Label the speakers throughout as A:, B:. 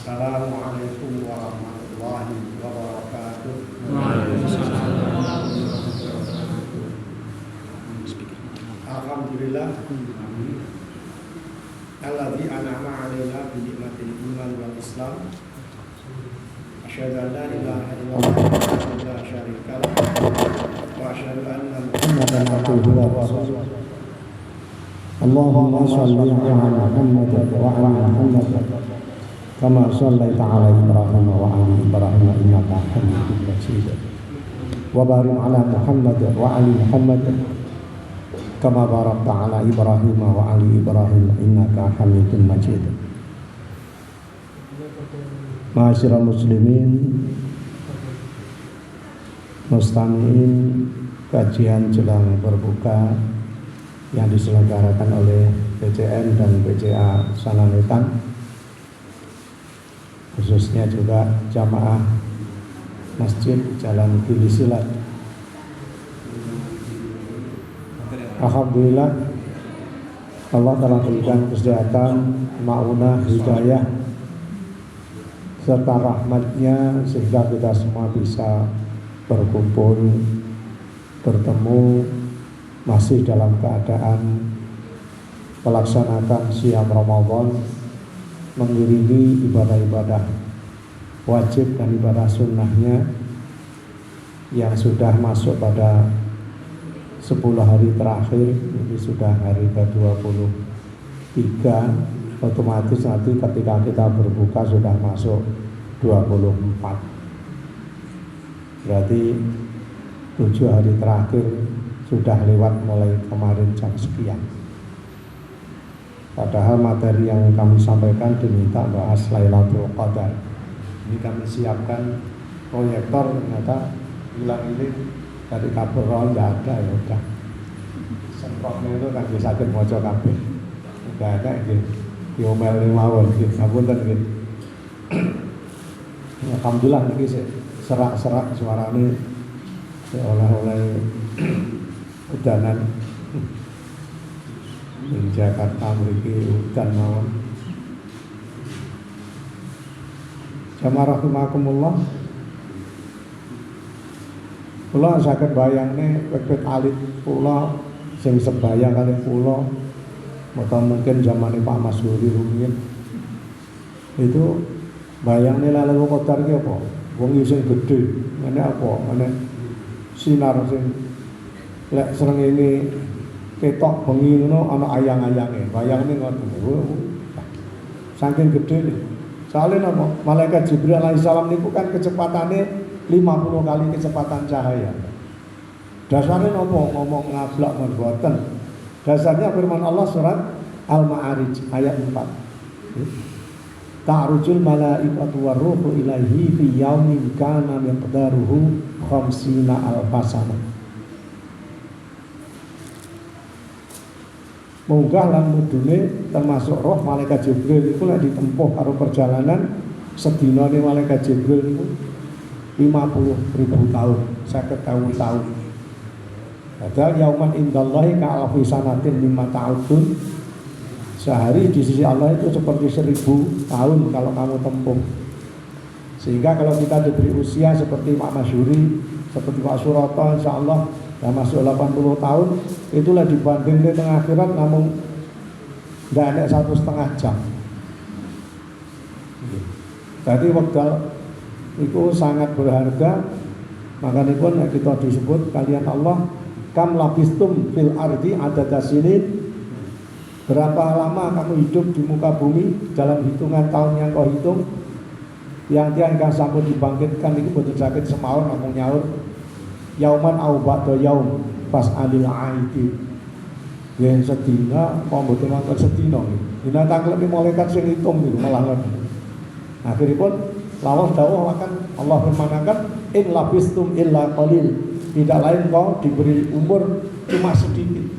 A: Assalamualaikum warahmatullahi wabarakatuh. Alhamdulillah alladzi an'ama 'alaina bi ni'matil iman wal islam. Asyhadu an la ilaha illallah wa la syarika lah wa asyhadu anna Muhammadan abduhu wa rasuluh. Allahumma shalli 'ala Muhammad wa 'ala Muhammad kama shallaita 'ala Ibrahim wa 'ala Ibrahim innaka Hamidum Majid. Wa barik 'ala Muhammad wa 'ala Muhammad kama barakta 'ala Ibrahim wa 'ala Ibrahim innaka Hamidum Majid. Ma'asyiral muslimin, mustami'in kajian jelang berbuka yang diselenggarakan oleh PCN dan PCA Sananetan, khususnya juga jamaah Masjid Jalan Gili Silat. Alhamdulillah Allah telah berikan kesehatan, ma'unah, hidayah serta rahmatnya sehingga kita semua bisa berkumpul, bertemu masih dalam keadaan melaksanakan siam Ramadan, mengiringi ibadah-ibadah wajib dan ibadah sunnahnya yang sudah masuk pada 10 hari terakhir. Ini sudah hari ke-23, otomatis nanti ketika kita berbuka sudah masuk 24. Berarti 7 hari terakhir sudah lewat mulai kemarin jam sekian. Padahal materi yang kami sampaikan diminta bahas Lailatul Qadar. Ini kami siapkan proyektor, ternyata bilang ini dari kabel roll nggak ada, ya udah. Semprotnya itu kan bisa sakit mojo kabel. Nggak ada gitu. Diomel mawon gitu, ngapunten gitu. Alhamdulillah ini serak-serak suaranya oleh udanan di Jakarta memiliki hutan mawon. Jamaah rahimakumullah, kula saged bayangne wektu alit kula sing sebayang kali kula, atau mungkin zamane Pak Mas Huri rumiyin itu bayangne Lailatul Qadar ki apa? Wong sing gedhe, ngene apa? Ngene sinar sing lek srengenge ketok bengi ngono ana ayang-ayange, bayangne ngoten. Saking gedhe. Soalnya napa? Malaikat Jibril alaihissalam niku kan kecepatannya 50 kali kecepatan cahaya. Dasarnya napa? Ngomong ngablak mboten. Dasarnya firman Allah surat Al-Ma'arij ayat 4. Ta'rujul malaikatu warruhu ilaihi fi yaumin kana miqdaruhu 50 alfasana. Munggah lan mudune termasuk roh malaikat Jibril itu lek ditempuh karo perjalanan sedina ning malaikat Jibril niku 50.000 tahun, 50 tahun. Padahal yauman indallahi ka alfi sanatin mimma ta'udun. Sehari di sisi Allah itu seperti 1000 tahun kalau kamu tempuh. Sehingga kalau kita diberi usia seperti Pak Masyuri, seperti Pak Suroto, insya Allah sudah masuk 80 tahun, itulah dibanding di tengah akhirat namun tidak ada 1,5 jam. Jadi waktu itu sangat berharga. Makanya pun kita disebut kalian Allah kam labistum fil ardi adada sinin. Berapa lama kamu hidup di muka bumi dalam hitungan tahun yang kau hitung. Yang tiang kan sampun dibangkitkan itu betul sakit semaun ngomong nyaur yauman au ba'da yaum pas alil aidi. Ya sedina apa mboten wonten sedina nggih. Dina tanglet malaikat sing hitung niku malah ngoten. Akhiripun lawas dawuh akan Allah firmanaken in labistum illa qalil. Tidak lain kau diberi umur cuma sedikit.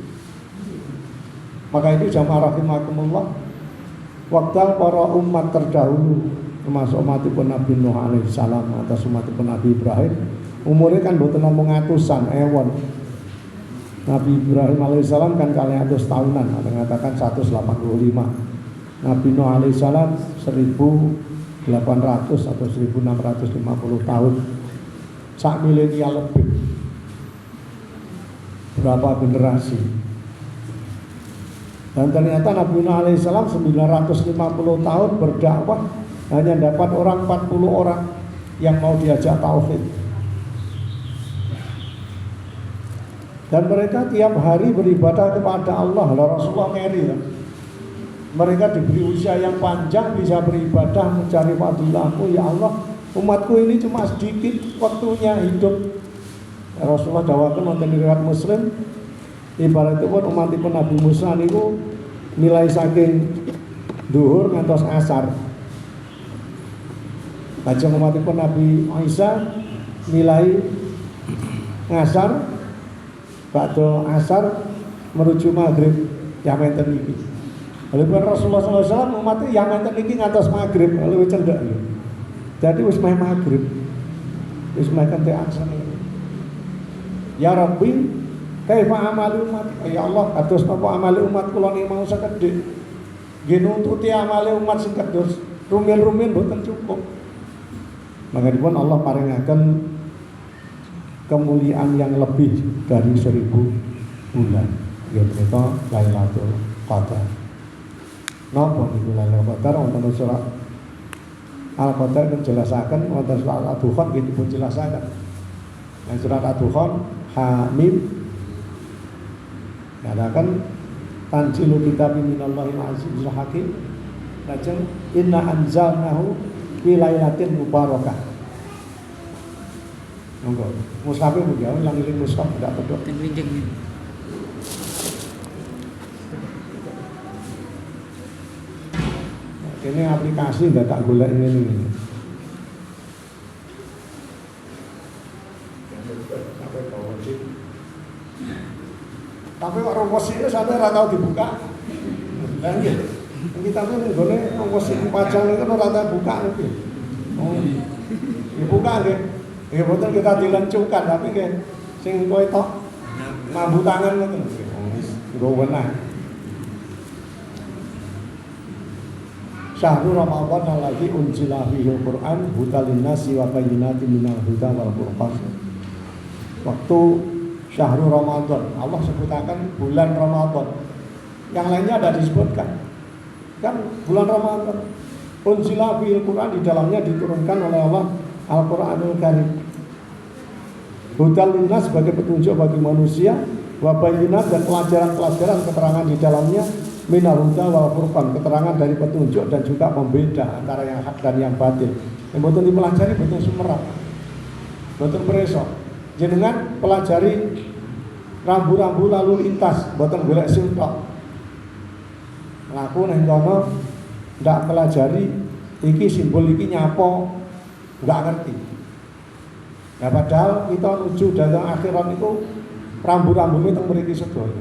A: Maka itu jamaah rahimakumullah, waktu para umat terdahulu termasuk umatipun Nabi Nuh alaihissalam atas umatipun Nabi Ibrahim umurnya kan boten namung atusan ewon. Nabi Ibrahim alaihissalam kan kalian 100 tahunan, ada yang mengatakan 185. Nabi Nuh alaihissalam 1000 800 atau 1650 tahun, sak milenial lebih, berapa generasi. Dan ternyata Nabi Nuh alaihissalam 950 tahun berdakwah hanya dapat 40 orang yang mau diajak tauhid. Dan mereka tiap hari beribadah kepada Allah. Rasulullah ngeri ya. Mereka diberi usia yang panjang, bisa beribadah, mencari fadilahmu. Ya Allah, umatku ini cuma sedikit waktunya hidup. Rasulullah dawakan wonten riwayat Muslim, ibaratipun umatipun Nabi Musa niku nilai saking duhur ngantos asar. Lajeng umatipun Nabi Isa nilai ngasar, bakdo asar menuju maghrib yang enten iki. Lalu Rasulullah SAW umatnya yang enten iki ngantos maghrib, lalu cendak. Jadi wis meh maghrib, wis meh kente asar. Ya Rabbi, kaifa amali umat? Ya Allah, kados napa amali umat kula niki mau sekedhik. Nggih nuntuti amali umat sing kados rumiyin-rumiyin boten cukup. Makanya Allah paringaken kemuliaan yang lebih dari 1000 bulan. Yaitu Lailatul Qadar. Napa niku Lailatul Qadar wonten surat Al-Qadar menjelaskan, wonten surat Al-Dukhan nggih dipun jelasaken. Nah, surat Al-Dukhan Hamim katakan tanzilu kitabim minallahil azizil hakim. Lajeng inna anzalnahu fi lailatin mubarakah. Monggo, mushafe mugia lang iling mushaf tidak pedok. Ini aplikasi ndak tak golek ini. Tapi kok rumus ini sampai ora tau dibuka. Lah nggih. Kita ning gone rumus iki pajang niku ora tau buka niku. Oh. Dibuka nggih. Ya boten kita dilencukan tapi nggih sing kowe tok mambu tangan ngoten. Wis nggo wenang. Syahrul Ramadan alladzi unzila fihi al-Qur'an hudal linnasi wa bayyinatin minal huda wal furqan. Waktu Syahrul Ramadan, Allah sebutakan bulan Ramadan. Yang lainnya ada disebutkan. Kan bulan Ramadan unzila fil Quran, di dalamnya diturunkan oleh Allah Al-Qur'anul Karim. Hudal linnas sebagai petunjuk bagi manusia, wa bayyinat dan pelajaran-pelajaran keterangan di dalamnya minal huda wal furqan, keterangan dari petunjuk dan juga pembeda antara yang hak dan yang batil. Yang boten dipelajari boten sumerap. Boten preso. Jenengan pelajari rambu-rambu lalu lintas, boten golek sing tok. Laku nang kono ndak pelajari iki simbol iki nyapa, enggak ngerti. Nah padahal kita menuju datang akhirat itu rambu-rambu itu mriki sedaya.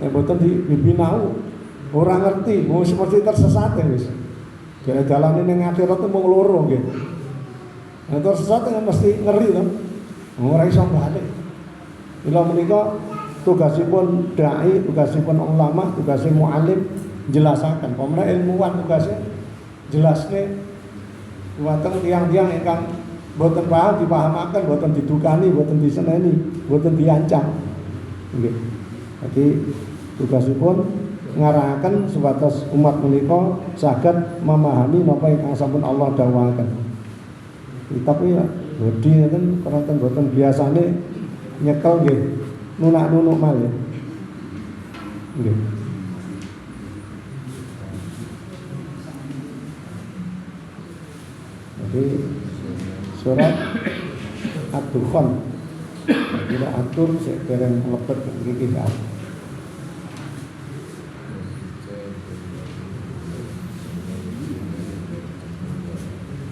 A: Nek boten dibinau ora ngerti, mau seperti tersesat ya wis. Jare dalane ning akhirat itu mung loro nggih. Nek tersesat kan mesti ngeri to. Ora iso balik. Ila menika tugasipun dai, tugasipun ulama, tugasipun muallim jelasaken. Pemene ilmuwan tugasnya jelasne wonten tiyang-tiyang ingkang boten paham dipahamaken, boten didukani, boten diseneni, boten diancam. Nggih. Jadi tugasipun ngarahaken sebatas umat menika saged memahami napa ingkang sampun Allah dawuhaken. Tapi ya bodi ngeten kronten boten biasane nyekel nggih, nunak-nunuk malih. Nggih. Jadi surat Ad-Dukhan kita atur sik dereng mlebet iki kan.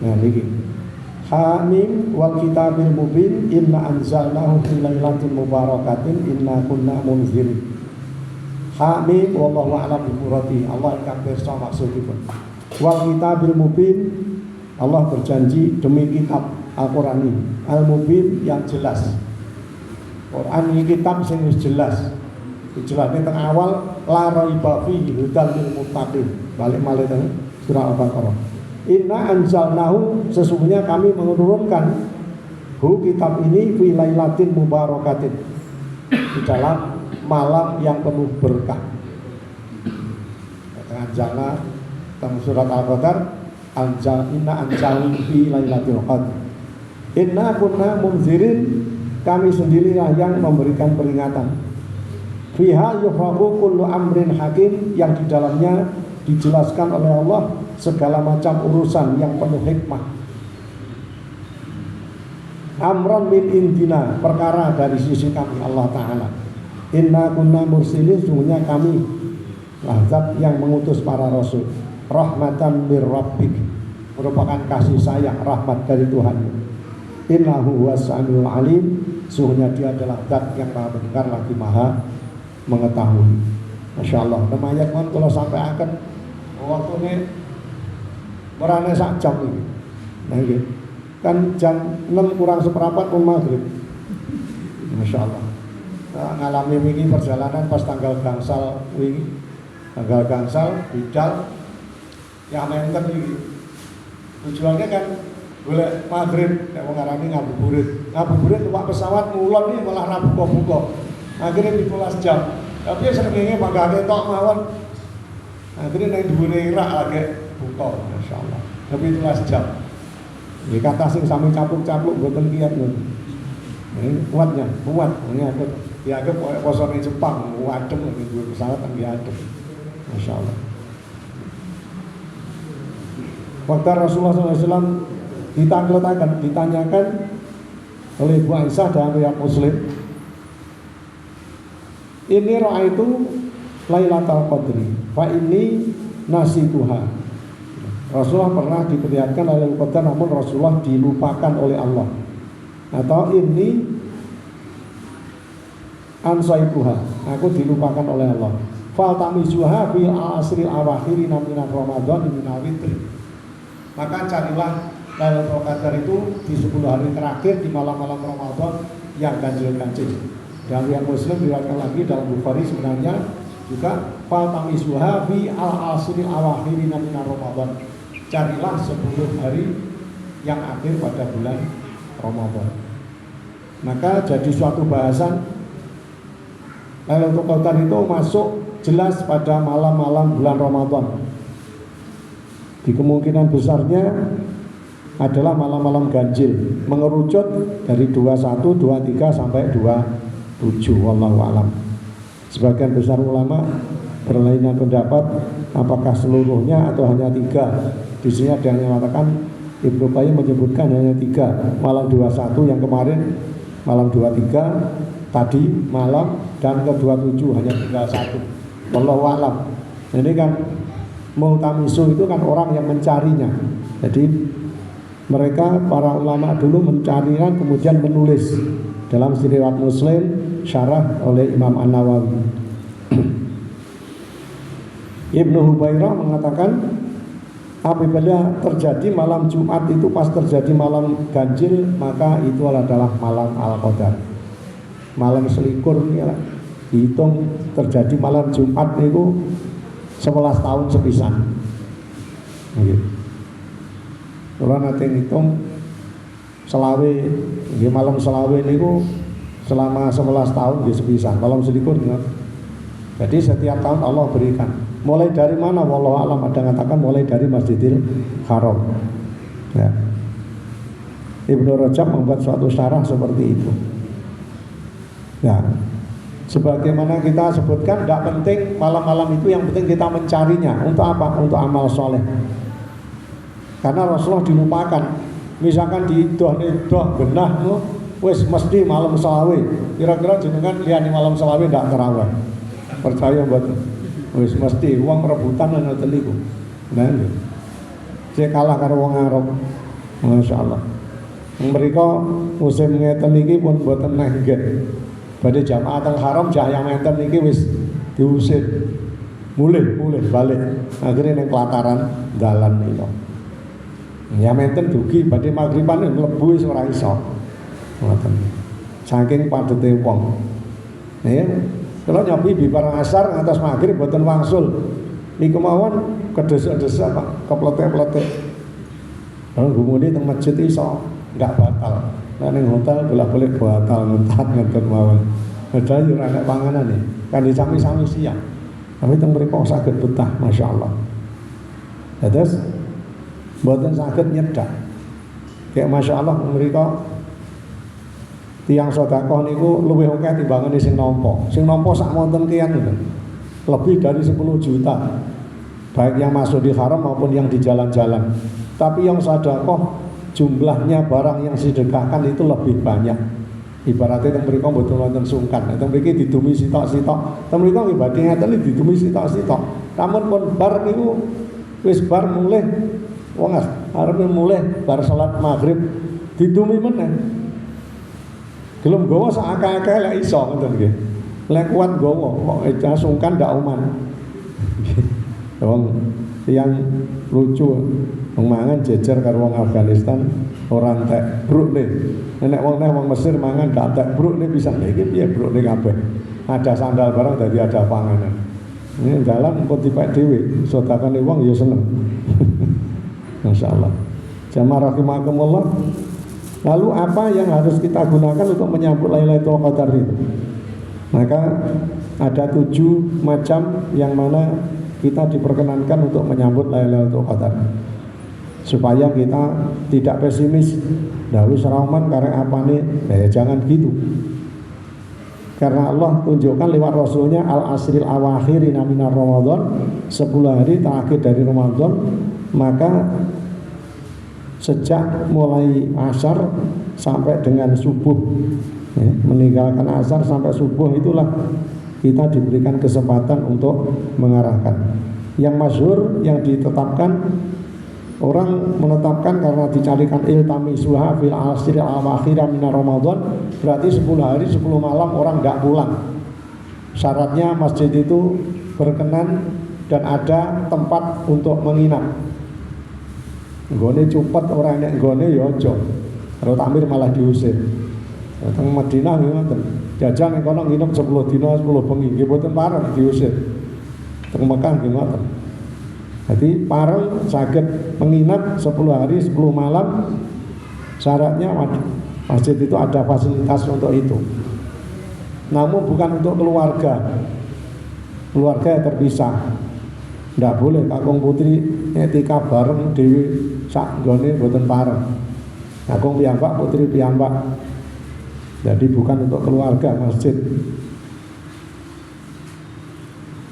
A: Nah niki Hamim wal kitabil mubin inna anzalnahu fi lailatin mubarakatin inna kunna munzirin. Hamim wallahu a'lam bimuradi. Allah ingkang pirsa maksudipun. Wal kitabil mubin, Allah berjanji demi kitab Al-Qur'an ini, Al-Mubin yang jelas. Quran ini kitab sing wis jelas. Dijelasne teng awal la raiba fihi hudal lil muttaqin. Balik malih teng surah Al-Baqarah. Inna anzalnahu, sesungguhnya kami menurunkan kitab ini fi lailatin mubarakatin, di dalam malam yang penuh berkah. Anjalna dalam surat Al-Qadar, inna anzalna fi lailatul qadr. Inna kunna munzirin, kami sendirilah yang memberikan peringatan. Fiha yufraqu kullu amrin hakim, yang di dalamnya dijelaskan oleh Allah segala macam urusan yang penuh hikmah. Amran min indina, perkara dari sisi kami Allah Ta'ala. Inna kunna mursilin, sungguhnya kami zat yang mengutus para rasul. Rahmatan mir rabbik, merupakan kasih sayang, rahmat dari Tuhan. Innahu huwas samiul alim, sungguhnya dia adalah zat yang maha mendengar lagi maha mengetahui. Masya Allah, namanya kan kalau sampai akan waktu ini merana sak jam ini, nah, gitu. Kan jam 6 kurang seperempat pun maghrib. Masya Allah. Nah, ngalami wingi perjalanan pas tanggal gangsal wingi, tanggal gangsal bidal yang menten ini. Tujuannya kan boleh maghrib, nek wong ngarani ngabuburit numpak pesawat ngulon nih malah ra buka-buka. Akhirnya 12 jam. Tapi senengnya mangkane tok mawon. Akhirnya nek dhuwure Irak lagi buka, masyaallah. Tapi 12 jam. Ini kata sing sami capluk-capluk mboten kiyat ngono. Ini kuatnya, kuat. Ini aku dianggap posone Jepang, wadem nek duwe pesawat nang adem. Masyaallah. Waktu Rasulullah SAW ditanyakan oleh Bu Aisyah dalam riwayat Muslim, ini ra'aitu Lailatul Qadri fa ini nasituha. Rasulullah pernah diperlihatkan Lailatul Qadar, namun Rasulullah dilupakan oleh Allah. Atau ini ansaituha, aku dilupakan oleh Allah. Fal tamizuha fi asril awakhiri min Ramadan min al-witr. Maka carilah Lailatul Qadar itu di 10 hari terakhir di malam-malam Ramadan yang ganjil-ganjil. Dan yang Muslim diriwayatkan lagi dalam Bukhari sebenarnya juga fal tamizuha fi al-asril awakhiri min Ramadan. Carilah 10 hari yang akhir pada bulan Ramadan. Maka jadi suatu bahasan Lailatul Qadar itu masuk jelas pada malam-malam bulan Ramadan. Di kemungkinan besarnya adalah malam-malam ganjil, mengerucut dari 21, 23 sampai 27. Wallahu a'lam. Sebagian besar ulama berlainan pendapat apakah seluruhnya atau hanya 3. Di sini ada yang mengatakan, Ibnu Qayyim menyebutkan hanya 3, malam 21 yang kemarin, malam 23 tadi malam, dan ke 27 hanya tinggal 1. Wallahu a'lam. Ini kan multamisu itu kan orang yang mencarinya. Jadi mereka para ulama dulu mencarinya kemudian menulis dalam riwayat Muslim syarah oleh Imam An-Nawawi. Ibnu Hubairah mengatakan apabila terjadi malam Jumat itu pas terjadi malam ganjil, maka itu adalah malam Al-Qadar. Malam selikur ini lah, dihitung terjadi malam Jumat itu 11 tahun sepisan. Kalau nanti ngitung selawe, malam selawe itu selama 11 tahun sepisan. Malam selikur ingat. Jadi setiap tahun Allah berikan. Mulai dari mana? Wallahu a'lam, ada yang katakan mulai dari Masjidil Haram. Ya. Ibnu Rajab membuat suatu syarah seperti itu. Ya. Sebagaimana kita sebutkan, tidak penting malam-malam itu, yang penting kita mencarinya. Untuk apa? Untuk amal soleh. Karena Rasulullah dilupakan. Misalkan di doh benah, wes mesti malam selawe. Kira-kira jenengan lihat di malam selawe tidak terawih. Percaya buat, wes mesti uang rebutan dan teliku. Nah, saya kalah karo wong Arab. Masya Allah. Mereka musim ngeten iki pun buatan nengget. Pada Jamaatul Haram Jahya menten niki wis diusir, mulih balik. Akhirnya neng pelataran dalan nino. Ya menten dugi pada maghriban mlebu wis ora iso. Ngoten. Saking padete wong. Ya, kalau nyobi bi barang asar ngantos maghrib boten wangsul. Niku mawon kedesa-desa Pak, keplete-plete. Kalau gumune teng masjid iso enggak batal. Nek ning hotel bolak-balik batal ngentat ngenten mawon. Padahal yo ora panganan nih. Kan disami-sami siang. Tapi teng mriko saged betah masyaallah. Terus mboten saged nyedak. Kayak masyaallah mriko tiyang sedekah niku luwih akeh timbangane sing nampa. Sing nampa sak wonten kian niku. Lebih dari 10 juta. Baik yang masuk di haram maupun yang di jalan-jalan. Tapi yang sedekah jumlahnya barang yang sedekahkan itu lebih banyak. Ibaratnya teng mriku mboten wonten sungkan. Teng mriki didumi sitok-sitok. Teng mriku nggih badhe ngaten didumi sitok-sitok. Namun pun bar niku wis bar mulih wong arep mulih bar salat maghrib didumi meneh. Gelem gawa sak akeh-akeh lek iso ngoten nggih. Lek kuat gawa kok sungkan ndak uman. Wong yang lucu mangan jejer karo wong Afghanistan ora entek brukne. Nek wong Mesir mangan gak entek brukne pisan. Iki piye brukne kabeh. Ada sandal barang dadi ada panganan. Ini dalam kok dipek dhewe, sedekahane wong ya seneng. Masyaallah. Jamaah rahimakumullah. Lalu apa yang harus kita gunakan untuk menyambut Lailatul Qadar itu? Maka ada 7 macam yang mana kita diperkenankan untuk menyambut Lailatul Qadar supaya kita tidak pesimis. Wis rauman karek apane? Ya jangan gitu. Karena Allah tunjukkan lewat Rasulnya al-asril awakhirina minar Ramadan, 10 hari terakhir dari Ramadan, maka sejak mulai asar sampai dengan subuh, ya, meninggalkan asar sampai subuh itulah kita diberikan kesempatan untuk mengarahkan. Yang masyhur yang ditetapkan, orang menetapkan karena dicarikan iltamisuha fil asril awakhir min Ramadan, berarti 10 hari 10 malam orang enggak pulang. Syaratnya masjid itu berkenan dan ada tempat untuk menginap. Nggone cupet ora nek nggone ya aja. Karo takmir malah diusir. Teng Madinah nggih ngoten. Jajan nek kono nginep 10 dina 10 bengi nggih boten pareng diusir. Teng Mekah nggih ngoten. Jadi pareng saged menginap 10 hari 10 malam. Syaratnya masjid itu ada fasilitas untuk itu. Namun bukan untuk keluarga. Keluarga terpisah. Ndak boleh kakung putri etika bareng dhewe sak nggone mboten pareng. Kakung piyambak putri piyambak. Jadi bukan untuk keluarga masjid.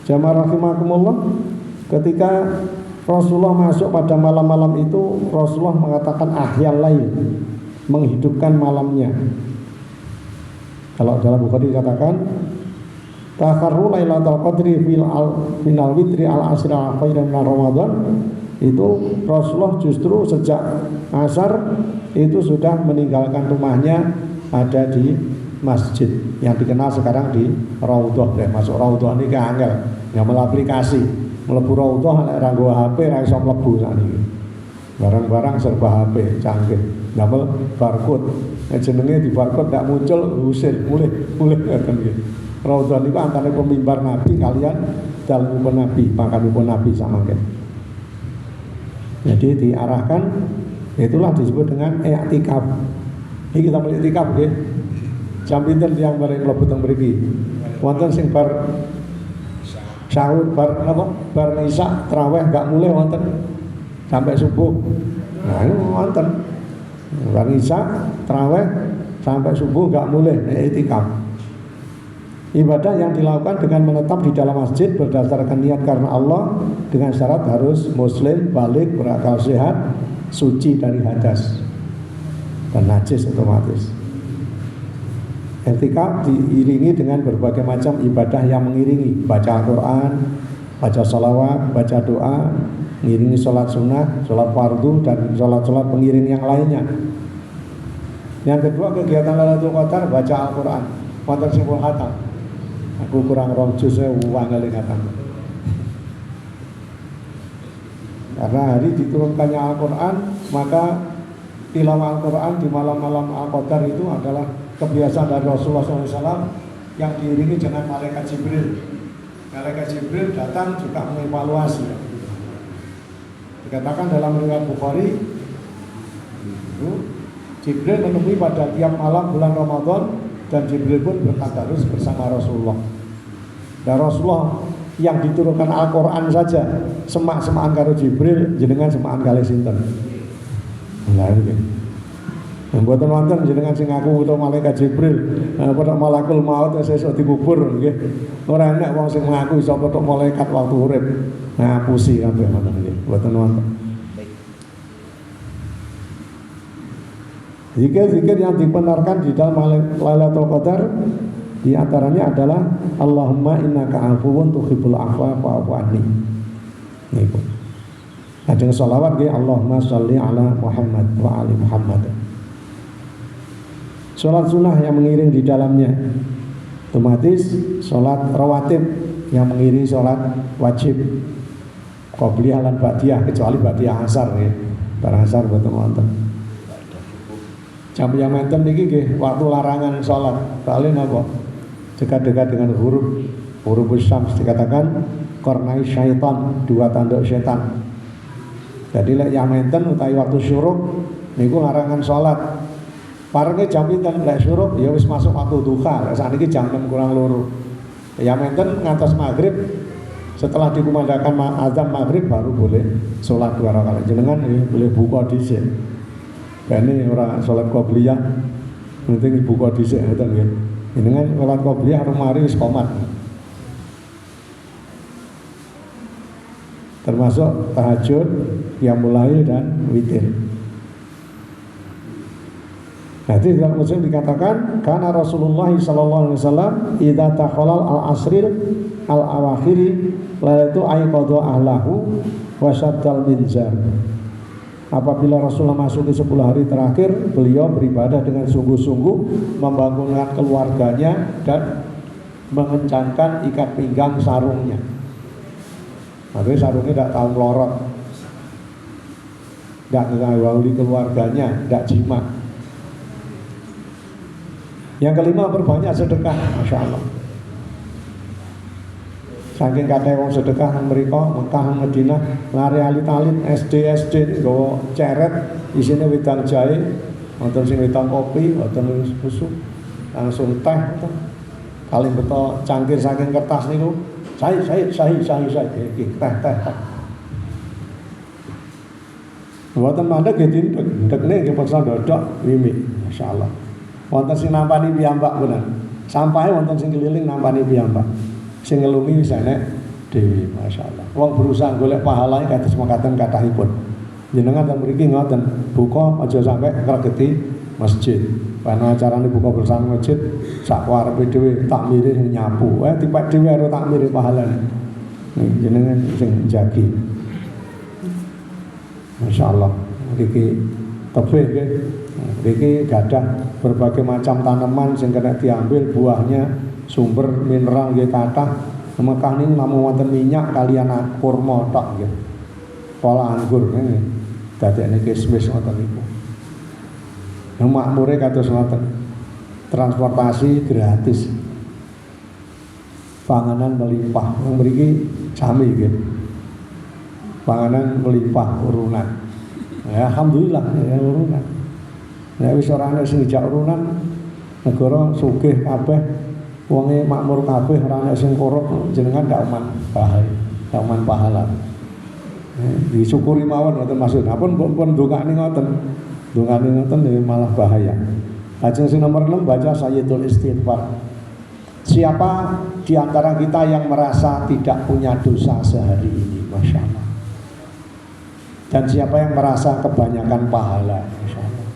A: Jamaah rahimakumullah, ketika Rasulullah masuk pada malam-malam itu, Rasulullah mengatakan ahyal lail, menghidupkan malamnya. Kalau dalam Bukhari dikatakan takharru lailatul qadri final witri al asri al akhir min Ramadan, itu Rasulullah justru sejak asar itu sudah meninggalkan rumahnya, ada di masjid yang dikenal sekarang di Raudhah. Masuk Raudhah ini angel, ngambil aplikasi mlebu Raudhah nek ora nggo HP ra iso mlebu sakniki. Barang-barang serba HP canggih, ngambil barcode. Jenenge di barcode ndak muncul usir mulih ngoten nggih. Raudhah niku antara pemimbar Nabi kalian dalemipun Nabi, pakanipun Nabi samangken. Jadi diarahkan, itulah disebut dengan i'tikaf. Iki kita mesti i'tikaf nggih. Jam pinten tiyang bareng mlebu teng mriki? Wonten sing bar sahur bar napa? Bar isya traweh enggak mulai wonten sampai subuh. Nah, ini wonten. Bar isya traweh sampai subuh enggak mulai i'tikaf. Ibadah yang dilakukan dengan menetap di dalam masjid berdasarkan niat karena Allah, dengan syarat harus muslim, balik, berakal sehat, suci dari hadas dan najis otomatis. I'tikaf diiringi dengan berbagai macam ibadah yang mengiringi, baca Al-Quran, baca salawat, baca doa, mengiringi sholat sunnah, sholat fardu, dan sholat-sholat pengiring yang lainnya. Yang kedua, kegiatan Lailatul Qadar baca Al-Quran, wonten sing khatam. Aku kurang 2 juz wangel ingatan. Karena hari diturunkannya Al-Quran, maka tilawah Al-Quran di malam-malam Al-Qadar itu adalah kebiasaan dari Rasulullah SAW yang diiringi dengan malaikat Jibril. Malaikat Jibril datang juga mengevaluasi. Dikatakan dalam riwayat Bukhari, itu Jibril menemui pada tiap malam bulan Ramadan, dan Jibril pun bertadarus bersama Rasulullah. Dan Rasulullah yang diturunkan Al-Quran saja semak-semakan karo Jibril, jenengan semakan kali sinten. Nah ini mboten wonten jenengan sing ngaku utawa malaikat Jibril, pada malakul maut sesuk dikubur nggih. Ora enak wong sing ngaku iso petuk malaikat waktu urip. Ngapusi kabeh ngoten nggih. Mboten wonten. Zikir-zikir yang dibenarkan di dalam Lailatul Qadar di antaranya adalah Allahumma innaka afuwun tuhibbul afwa fa'fu anni. Niku. Ajeng selawat nggih, Allahumma sholli ala Muhammad wa ali Muhammad. Salat sunnah yang mengiring di dalamnya, otomatis salat rawatib yang mengiringi salat wajib, qobliyah lan ba'diyah, kecuali ba'diyah asar nggih. Bar asar boten wonten. Jam yang menten niki nggih waktu larangan salat. Kalian apa? Dekat-dekat dengan huruf syams dikatakan qarnai syaitan, dua tanduk setan. Jadi lek yang menten utawi waktu syuruk niku larangan salat. Parenge jam pinten lek syuruk ya wis masuk waktu duha. Sakniki jam 6 kurang 2. Ya menten ngantos maghrib, setelah dikumandangkan azan maghrib baru boleh salat 2 rakaat. Jenengan boleh buka dhisik. Bene ora salat qobliyah, penting buka dhisik ngoten nggih. Jenengan salat qobliyah rumari wis qomat. Termasuk tahajud, qiyamul lail dan witir. Jadi dalam Muslim dikatakan karena Rasulullah sallallahu alaihi wasallam idza takhalal al-asril al-awakhiri la itu aiqadha ahlahu wa syaddal minzar. Apabila Rasulullah masuk di 10 hari terakhir, beliau beribadah dengan sungguh-sungguh, membangunkan keluarganya dan mengencangkan ikat pinggang sarungnya. Makanya sarungnya tidak tahu melorot, tidak mengawali keluarganya, tidak jima. Yang kelima, perbanyak sedekah, Masya Allah. Saking katanya wong sedekah nang mriko Mekah Madinah lari alit-alit SD nggawa ceret isine wedang jahe, wonten sing wedang kopi, wonten susu, langsung teh kali beto cangkir saking kertas niku. Saya iki teh. Wonten mandeg nggih ndekne nggih paksa dodok mimi, masyaallah. Wonten sing nampani piyambak punan. Sampahe wonten sing keliling nampani piyambak. Sing ngelumi wis enek dhewe, masyaallah. Wong berusaha golek pahalane kados mekaten kathahipun. Jenengan teng mriki ngoten, buka aja sampai ngregeti masjid. Karena acarane buka bersama masjid sak karepe dhewe takmire nyapu. Dipek dhewe karo takmire pahalane. Jenengan sing jagi. Masyaallah. Mriki tebih nggih. Mriki gadah berbagai macam tanaman sing kena diambil buahnya. Sumber mineral nggih kathah. Mekah niku namung wonten minyak kaliyan kurma tok nggih. Pola anggur nggih. Dadekne kismis wonten niku. Yang makmure kados ngoten. Transportasi gratis. Panganan melimpah. Wong mriki sami nggih. Panganan melimpah urunan. Ya alhamdulillah ya urunan. Nek wis ora ana sing dijak urunan, negara sugih kabeh. Wonge makmur kabeh ora ana sing korup, jenengan ndak aman bahaya, ndak aman pahala. Disyukuri mawon ngoten maksud. Pun ndongakne ngoten. Ndongakne ngoten malah bahaya. Lajeng sing nomor 6 baca Sayyidul Istighfar. Siapa di antara kita yang merasa tidak punya dosa sehari ini, Masya Allah. Dan siapa yang merasa kebanyakan pahala, Masya Allah.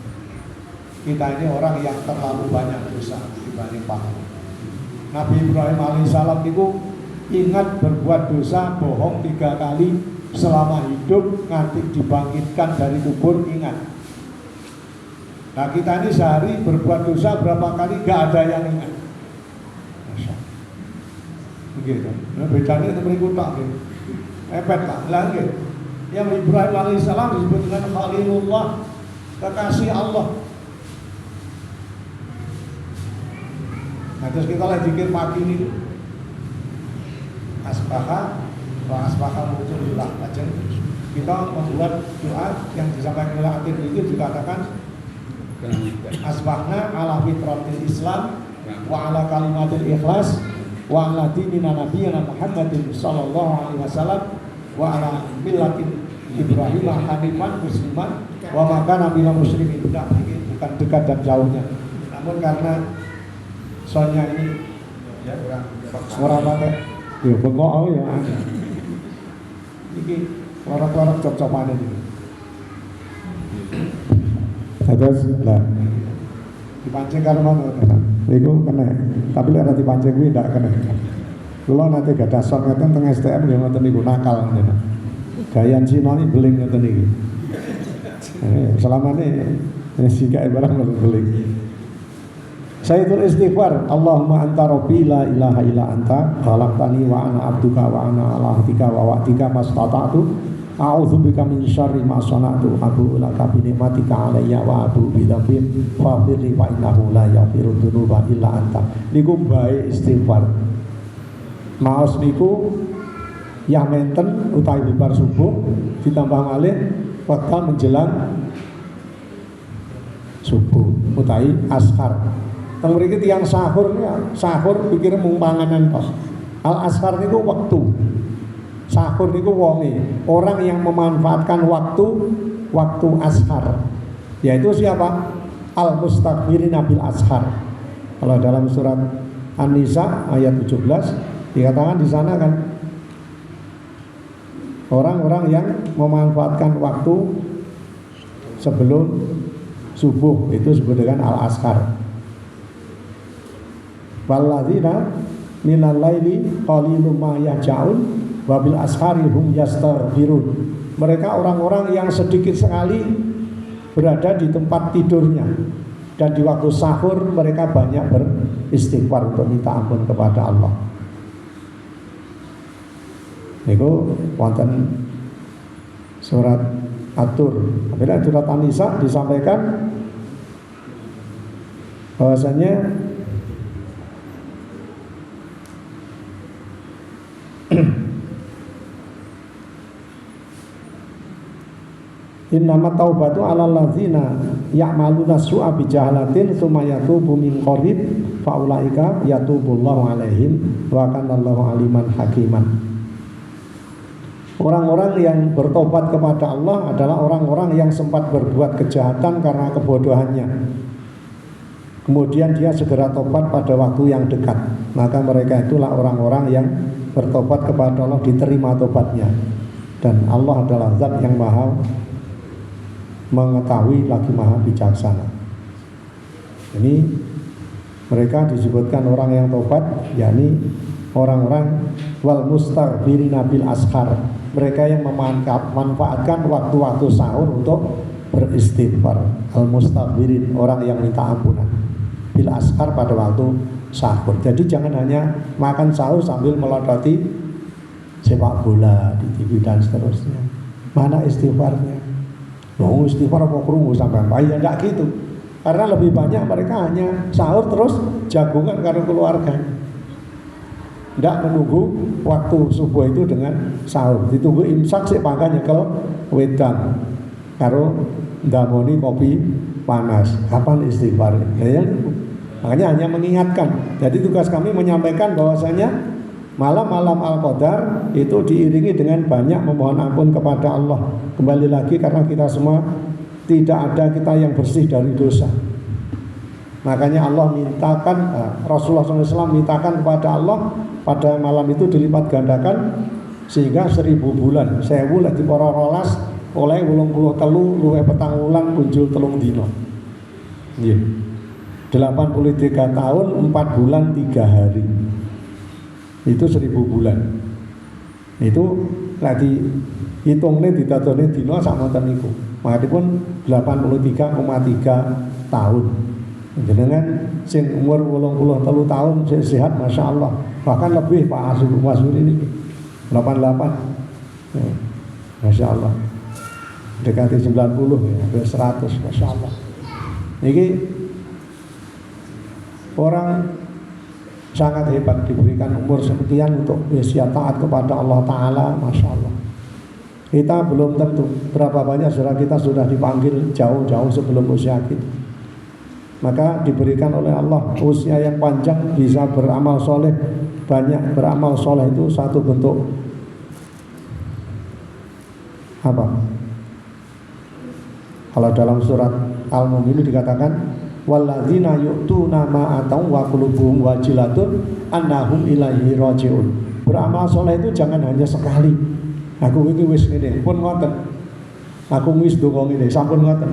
A: Kita ini orang yang terlalu banyak dosa dibanding pahala. Nabi Ibrahim alaihissalam itu ingat berbuat dosa, bohong 3 kali selama hidup, nganti dibangkitkan dari kubur, ingat. Nah kita ini sehari berbuat dosa berapa kali, gak ada yang ingat. Masya Allah. Begitu. Nah bedanya itu berikutnya epet lah gitu. Yang Ibrahim alaihissalam disebut dengan Khalilullah, kekasih Allah. Nah terus kita lagi zikir pagi ini asbaha muncul lajeng kita membuat doa yang disampaikan oleh akhir itu dikatakan asbahna ala fitratil Islam wa ala kalimatil ikhlas wa ala dinina nabiyyina Muhammadin sallallahu alaihi wasallam wa ala millatin Ibrahim hanifan musliman wa ma kana minal musyrikin. Bukan dekat dan jauhnya, namun karena soalnya ini ya orang pakai ya bengok ya ada ini orang-orang cocok-cocokan ini terus lah dipancing karena mana itu kena, tapi karena dipancing gue tidak kena. Kalau nanti gak ada sok ngeten tengah STM dia ngoten niku nakal ngeten. Gayan Cina ini beling ngeten iki. Selama ini jika barang beling. Sayyidul istighfar, Allahumma anta rabbi la ilaha illa anta khalaqtani wa ana abduka wa ana ala ahdika wa wa'dika mastata'tu a'udzubika min syarri ma sana'tu abu laka bi nikmatika alayya wa abu bi dzambi faghfirli fa innahu la yaghfiru dzunuba illa anta. Niku bae istighfar. Maos niku ya menten utawi bibar subuh ditambah malih wekdal menjelang subuh utawi ashar. Teng mriki tiyang sahur pikir mung panganan tos. Al ashar niku waktu. Sahur niku wonge, orang yang memanfaatkan waktu ashar. Yaitu siapa? Al mustaghfirina bil ashar. Kalau dalam surat An-Nisa ayat 17 dikatakan di sana kan orang-orang yang memanfaatkan waktu sebelum subuh itu disebut dengan al-ashar. Walladzina minal laili qalilum ma yahjaun wa bil ashari hum yastaghfirun. Mereka orang-orang yang sedikit sekali berada di tempat tidurnya dan di waktu sahur mereka banyak beristighfar untuk minta ampun kepada Allah. Niku wonten surat At-Tur. Apabila surat An-Nisa disampaikan bahwasanya innama taubatu 'alal ladzina ya'maluna su'a bi jahalatin tsumma yatubu min qarib fa ulaika yatubullahu 'alaihim wa kana Allahu 'aliman hakiman. Orang-orang yang bertobat kepada Allah adalah orang-orang yang sempat berbuat kejahatan karena kebodohannya. Kemudian dia segera tobat pada waktu yang dekat. Maka mereka itulah orang-orang yang bertobat kepada Allah, diterima tobatnya. Dan Allah adalah zat yang maha mengetahui lagi maha bijaksana. Ini mereka disebutkan orang yang tobat, yakni orang-orang wal mustaghfirina bil ashar. Mereka yang memanfaatkan waktu-waktu sahur untuk beristighfar. Al mustaghfirin, orang yang minta ampunan bil ashar pada waktu sahur. Jadi jangan hanya makan sahur sambil melodoti sepak bola di TV dan seterusnya. Mana istighfarnya? Loh, istighfar apa krungu sampean? Ya enggak gitu. Karena lebih banyak mereka hanya sahur terus jagungan karo keluarga. Tidak menunggu waktu subuh itu dengan sahur. Ditunggu imsak sih makanya kalau wedang karo ndamoni kopi panas. Kapan istighfar? Ya, makanya hanya mengingatkan. Jadi tugas kami menyampaikan bahwasanya malam-malam Al-Qadar itu diiringi dengan banyak memohon ampun kepada Allah. Kembali lagi karena kita semua tidak ada kita yang bersih dari dosa. Makanya Allah mintakan, Rasulullah SAW mintakan kepada Allah pada malam itu dilipat gandakan sehingga 1000 bulan. 1000 lagi para rolas oleh 83 luwih petang wulan kunjul 3 dina. Nggih. 83 tahun 4 bulan 3 hari. Itu 1000 bulan. Itu lagi hitungnya ditadone dina sak ngoten niku. Makapun 83,3 tahun. Jenengan sing umur 83 tahun sehat Masya Allah. Bahkan lebih Pak Asur ini 88. Masya Allah. Dekati 90 ya, hampir 100 Masya Allah. Ini orang sangat hebat diberikan umur sekian untuk usia taat kepada Allah Ta'ala. Masya Allah. Kita belum tentu berapa banyak saudara kita sudah dipanggil jauh-jauh sebelum usia kita. maka diberikan oleh Allah usia yang panjang, bisa beramal soleh banyak. Beramal soleh itu satu bentuk apa? Kalau dalam surat Al-Mu'minun dikatakan walladzina yu'tuna ma atau wa qulubuhum wajilatun annahum ilaihi raji'un. Beramal soleh itu jangan hanya sekali. Aku iki wis ngene, pun ngoten. Aku wis ndonga ngene, sampun ngoten.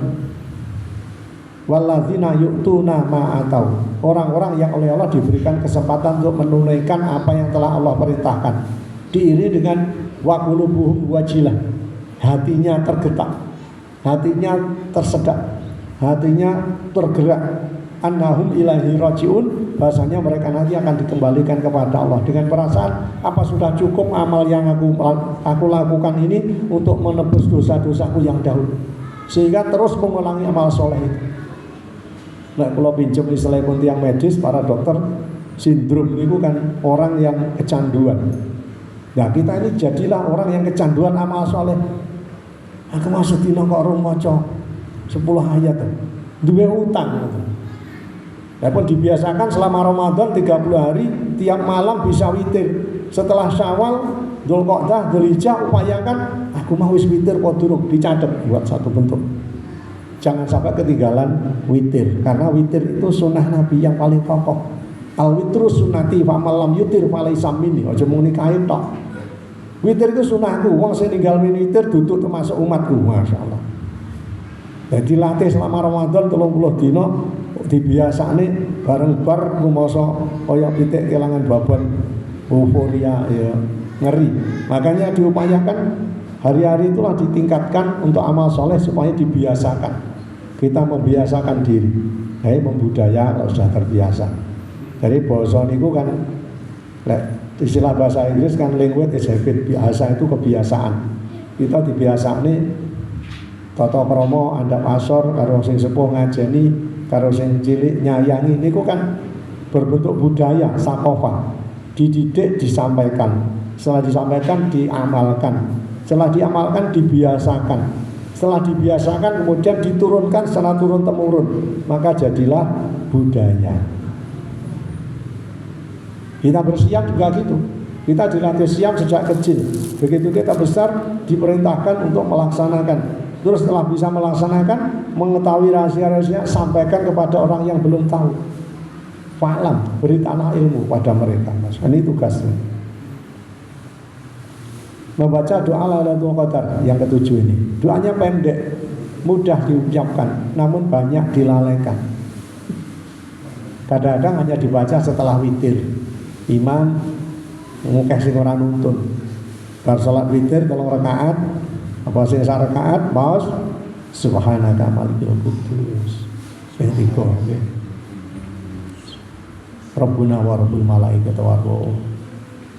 A: Walladzina yu'tuna ma atau. Orang-orang yang oleh Allah diberikan kesempatan untuk menunaikan apa yang telah Allah perintahkan. Diiringi dengan wa qulubuhum wajilah. Hatinya tergetak, hatinya tersedak, hatinya tergerak. Annahum ilaihi raji'un, bahasanya mereka nanti akan dikembalikan kepada Allah dengan perasaan apa sudah cukup amal yang aku lakukan ini untuk menebus dosa-dosaku yang dahulu, sehingga terus mengulangi amal soleh itu. Nah, kalau pinjam istilah pun tiang medis, para dokter, sindrom itu kan orang yang kecanduan. Nah, kita ini jadilah orang yang kecanduan amal soleh. Aku masuk dino kok orang maca 10 ayat, duwe utang. Walaupun dibiasakan selama Ramadan 30 hari tiap malam bisa witir. Setelah Syawal, Dzulqa'dah, Dzulhijjah upayakan aku mau wis witir kok durung, dicatet buat satu bentuk. Jangan sampai ketinggalan witir, karena witir itu sunnah Nabi yang paling pokok. Al witru sunnati fa malam yutir falaisa minni. Aja mung nikahin tok. Witir itu sunnahku, wong sing ninggal witir duduk termasuk umatku, masyaallah. Jadi latih selama Ramadan 30 dino dibiasane bareng bar rumoso kaya pitik kelangan babon, euforia ya, ngeri. Makanya diupayakan hari-hari itulah ditingkatkan untuk amal soleh supaya dibiasakan. Kita membiasakan diri, membudaya kalau sudah terbiasa. Jadi bahasa niku kan istilah bahasa Inggris kan language is habit, biasa itu kebiasaan. Kita dibiasaan nih tata krama andhap asor karo sing sepuh ngajeni, karo sing cilik nyayangi, niku kan berbentuk budaya, sakofah. Dididik, disampaikan. Setelah disampaikan diamalkan. Setelah diamalkan dibiasakan. Setelah dibiasakan kemudian diturunkan secara turun temurun, maka jadilah budaya. Kita bersiap juga gitu. Kita dilatih siap sejak kecil. Begitu kita besar diperintahkan untuk melaksanakan. Terus setelah bisa melaksanakan, mengetahui rahasia-rahasia, sampaikan kepada orang yang belum tahu. Fa'lam, berikanlah ilmu pada mereka. Ini tugasnya. Membaca doa Lailatul Qadar yang ketujuh ini. Doanya pendek, mudah diucapkan, namun banyak dilalaikan. Kadang-kadang hanya dibaca setelah witir. Imam ngukeh sing ora nuntun. Bar salat witir 3 rakaat, apa sing sak rakaat maos subhanaka malikil qudus. Sing 3 nggih. Rabbuna wa rabbul malaikati wa ruh.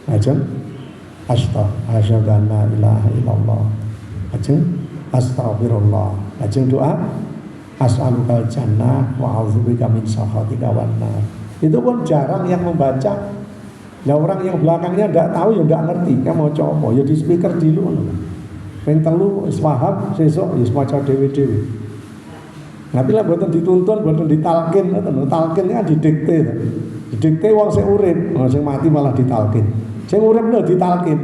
A: Ajeng asyhadu an la ilaha illallah. Ajeng astagfirullah. Ajeng doa as'alukal jannah wa a'udzubika min sakhatika wan nar. Itu pun jarang yang membaca. Nah, orang yang belakangnya tidak tahu ya tidak ngerti, kan mau coba ya di speaker dulu. Ping telu wis paham, sesuk ya maca dhewe-dhewe. Tapi lah mboten dituntun, mboten ditalkin, ngoten. Talkin kan didikte. Didikte wong sing urip, sing mati malah ditalkin. Sing urip lho ditalkin.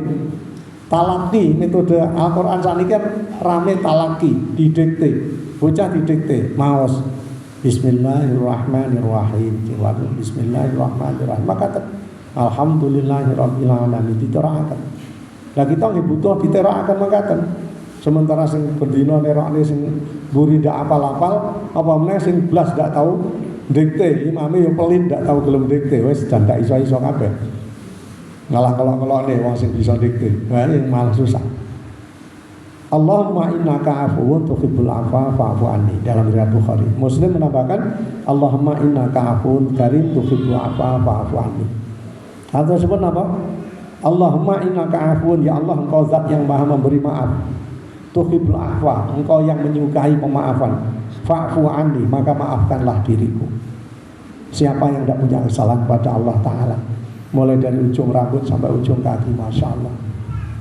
A: Talaki metode Al-Qur'an sakniki rame talaki, didikte. Bocah didikte, maos Bismillahirrahmanirrahim. Bismillahirrahmanirrahim. Maka alhamdulillahirabbil alamin diterakan. Lah kita nggih butuh diterakan mangkaten. Sementara sing bendina nerokne sing mburi ndak apal-apal, apa meneh sing blas ndak tahu dikte, imame yo pelit ndak tahu gelem dikte, wis dan ndak iso-iso kabeh. Ngalah kelok-kelokne wong sing bisa dikte. Nah, ini malah susah. Allahumma innaka afuwun tuhibbul afwa fa'fu anni dalam riwayat Bukhari. Muslim menambahkan Allahumma innaka afuwun karim tuhibbul afwa fa'fu anni. Atau sebut apa? Allahumma innaka afuwun, ya Allah engkau zat yang maha memberi maaf. Tuhibbul afwa, engkau yang menyukai pemaafan. Fa'fu anni, maka maafkanlah diriku. Siapa yang tidak punya kesalahan pada Allah Ta'ala, mulai dari ujung rambut sampai ujung kaki, Masya Allah,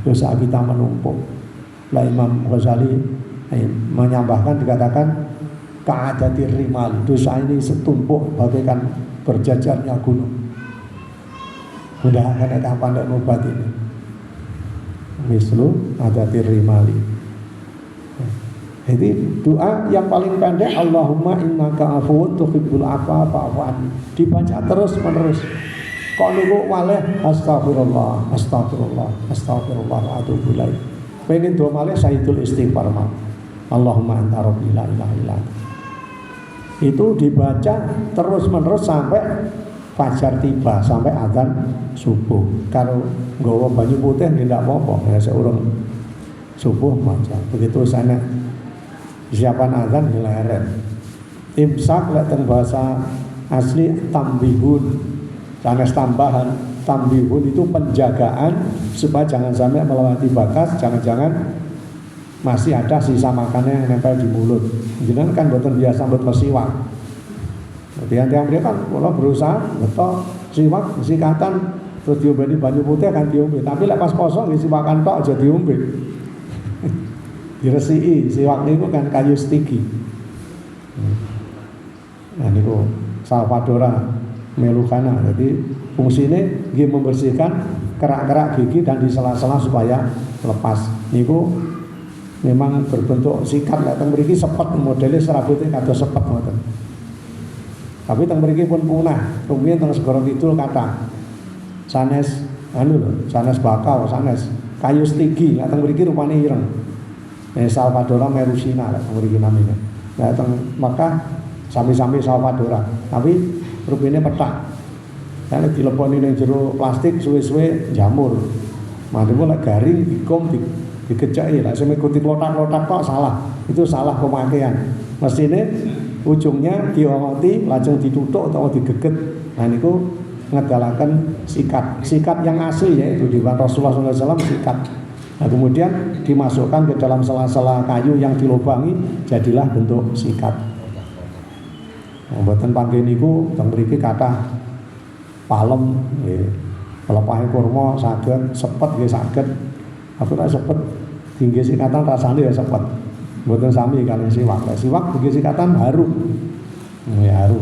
A: dosa kita menumpuk. Lah Imam Ghazali menyambahkan, dikatakan ka'adatir rimal. Dosa ini setumpuk bagaikan berjajarnya gunung. Mudah akan kapan ndak ngobat ini. Mislu adatir rimali. Jadi doa yang paling pendek, Allahumma innaka afuwun tuhibbul afwa fa'fu anni. Dibaca terus menerus. Kok niku malih astagfirullah, astagfirullah, astagfirullah wa atubu ilaih. Pengen doa malih sayyidul istighfar mal. Allahumma anta rabbi la ilaha illa anta. Itu dibaca terus menerus sampai fajar tiba, sampai adzan subuh. Kalau nggawa banyu putih ndak apa-apa, ya seurung subuh maca. Begitu sana siapan adzan dileret. Imsak lek teng bahasa asli tambihun. Sanes tambahan, tambihun itu penjagaan supaya jangan sampai melewati batas, jangan-jangan masih ada sisa makanan yang nempel di mulut. Jangan kan boten biasa buat siwak. Tiang-tiang mereka kan kalau berusaha betul siwak, sikatan terus diombeni banyu putih kan diombe. Tapi lek pas kosong di siwakan tok aja diombe. Diresiki, siwak niku kan kayu stigi. Nah niku Salvadora Melucana. Jadi fungsinya dia membersihkan kerak-kerak gigi dan di sela-sela supaya lepas. Niku memang berbentuk sikat. Lek teng mriki sepet modelnya serabutnya kados sepet ngoten. Tapi teng mriki pun punah. Rumiyin teng Segara Kidul kathah. Sanes sanes bakau, sanes kayu stigi. Lek teng mriki rupane ireng. Salvadora Melusina lek teng mriki namanya. Lek teng Makkah sami-sami Salvadora. Tapi rupine petak. Karena dileponi ning jero plastik suwe-suwe jamur. Mantep lek garing dikom digeceki lek sing mengikuti lotak-lotak kok salah. Itu salah pemakaian. Mestine ujungnya diomoti lajeng dituthuk atau digeget. Nah niku ngedalaken sikat. Sikat yang asli yaitu di Rasulullah SAW sikat. Nah kemudian dimasukkan ke dalam sela-sela kayu yang dilubangi jadilah bentuk sikat. Mboten panggih niku teng mriki kathah palem nggih. Pelepahe kurma saged, sepet nggih saged. Aku nek sepet tinggi sikatan rasane ya sepet. Mboten sami kaliyan siwak. Siwak tinggi sikatan harum. Ya harum.